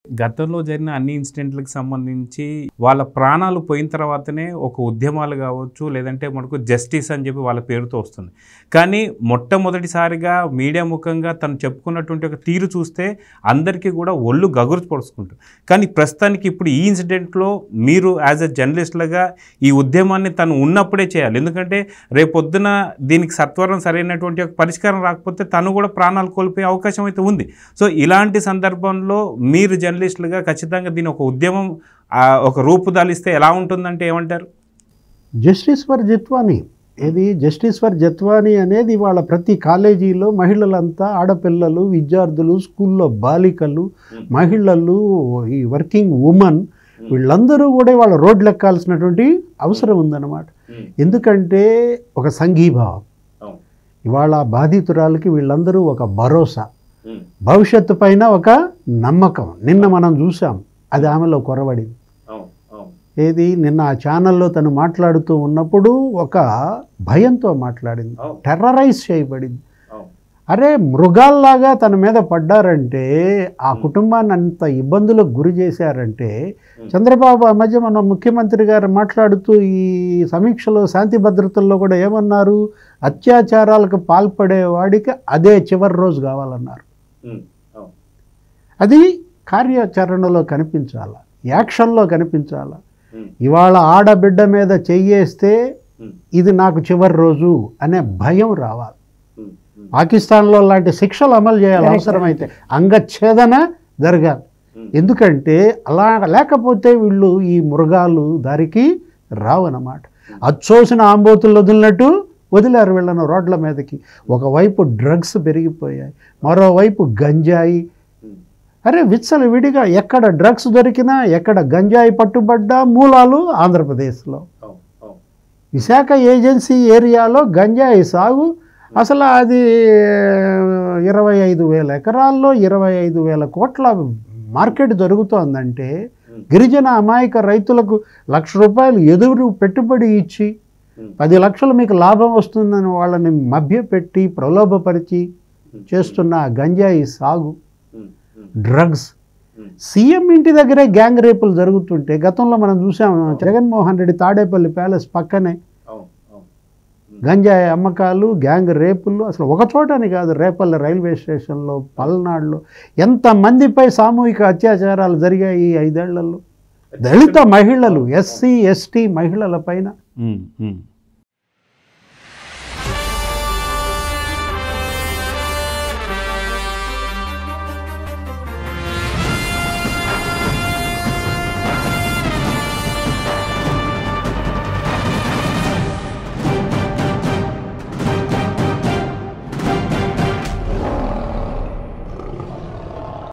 గతంలో జరిగిన అన్ని ఇన్సిడెంట్లకు సంబంధించి వాళ్ళ ప్రాణాలు పోయిన తర్వాతనే ఒక ఉద్యమాలు కావచ్చు, లేదంటే మనకు జస్టిస్ అని చెప్పి వాళ్ళ పేరుతో వస్తుంది. కానీ మొట్టమొదటిసారిగా మీడియా ముఖంగా తను చెప్పుకున్నటువంటి ఒక తీరు చూస్తే అందరికీ కూడా ఒళ్ళు గగురు పొడుచుకుంటుంది. కానీ ప్రస్తుతానికి ఇప్పుడు ఈ ఇన్సిడెంట్లో మీరు యాజ్ ఎ జర్నలిస్ట్లుగా ఈ ఉద్యమాన్ని తను ఉన్నప్పుడే చేయాలి. ఎందుకంటే రేపొద్దున దీనికి సత్వరం సరైనటువంటి ఒక పరిష్కారం రాకపోతే తను కూడా ప్రాణాలు కోల్పోయే అవకాశం అయితే ఉంది. సో ఇలాంటి సందర్భంలో మీరు జర్నలిస్టులుగా ఖచ్చితంగా దీని ఒక ఉద్యమం ఒక రూపుదాలిస్తే ఎలా ఉంటుందంటే ఏమంటారు? జస్టిస్ ఫర్ జత్వానీ, ఇది జస్టిస్ ఫర్ జత్వానీ అనేది వాళ్ళ ప్రతి కాలేజీలో మహిళలంతా, ఆడపిల్లలు, విద్యార్థులు, స్కూల్లో బాలికలు, మహిళలు, ఈ వర్కింగ్ ఉమెన్ వీళ్ళందరూ కూడా వాళ్ళ రోడ్లు ఎక్కాల్సినటువంటి అవసరం ఉందన్నమాట. ఎందుకంటే ఒక సంఘీభావం, ఇవాళ బాధితురాలకి వీళ్ళందరూ ఒక భరోసా, భవిష్యత్తు పైన ఒక నమ్మకం. నిన్న మనం చూసాం అది ఆమెలో కొరవడింది. ఏది నిన్న ఆ ఛానల్లో తను మాట్లాడుతూ ఉన్నప్పుడు ఒక భయంతో మాట్లాడింది, టెర్రరైజ్ చేయబడింది. అరే మృగాల్లాగా తన మీద పడ్డారంటే, ఆ కుటుంబాన్ని అంత ఇబ్బందులకు గురి చేశారంటే, చంద్రబాబు ఆ మధ్య మన ముఖ్యమంత్రి గారు మాట్లాడుతూ ఈ సమీక్షలో శాంతి భద్రతల్లో కూడా ఏమన్నారు, అత్యాచారాలకు పాల్పడే వాడికి అదే చివరి రోజు కావాలన్నారు. అది కార్యాచరణలో కనిపించాల, యాక్షన్లో కనిపించాల. ఇవాళ ఆడబిడ్డ మీద చెయ్యేస్తే ఇది నాకు చివరి రోజు అనే భయం రావాలి. పాకిస్తాన్లో లాంటి శిక్షలు అమలు చేయాలి, అవసరమైతే అంగచ్ఛేదన జరగాలి. ఎందుకంటే అలా లేకపోతే వీళ్ళు ఈ మృగాలు దారికి రావన్నమాట. అచ్చోసిన ఆంబోతులు వదిలినట్టు వదిలారు వీళ్ళను రోడ్ల మీదకి. ఒకవైపు డ్రగ్స్ పెరిగిపోయాయి, మరోవైపు గంజాయి. అరే విచ్చలు విడిగా ఎక్కడ డ్రగ్స్ దొరికినా, ఎక్కడ గంజాయి పట్టుబడ్డా మూలాలు ఆంధ్రప్రదేశ్లో. విశాఖ ఏజెన్సీ ఏరియాలో గంజాయి సాగు అసలు అది 25,000 ఎకరాల్లో 25,000 కోట్ల మార్కెట్ జరుగుతోందంటే, గిరిజన అమాయక రైతులకు ₹1,00,000 ఎదురు పెట్టుబడి ఇచ్చి 10 లక్షలు మీకు లాభం వస్తుందని వాళ్ళని మభ్యపెట్టి ప్రలోభపరిచి చేస్తున్న గంజాయి సాగు, డ్రగ్స్. సీఎం ఇంటి దగ్గరే గ్యాంగ్ రేపులు జరుగుతుంటే గతంలో మనం చూసాం. జగన్మోహన్ రెడ్డి తాడేపల్లి ప్యాలెస్ పక్కనే గంజాయి అమ్మకాలు, గ్యాంగ్ రేపులు. అసలు ఒక చోటని కాదు, రేపల్లి రైల్వే స్టేషన్లో, పల్నాడులో ఎంతమందిపై సామూహిక అత్యాచారాలు జరిగాయి ఈ 5 ఏళ్లలో. దళిత మహిళలు, ఎస్సీ ఎస్టీ మహిళల పైన.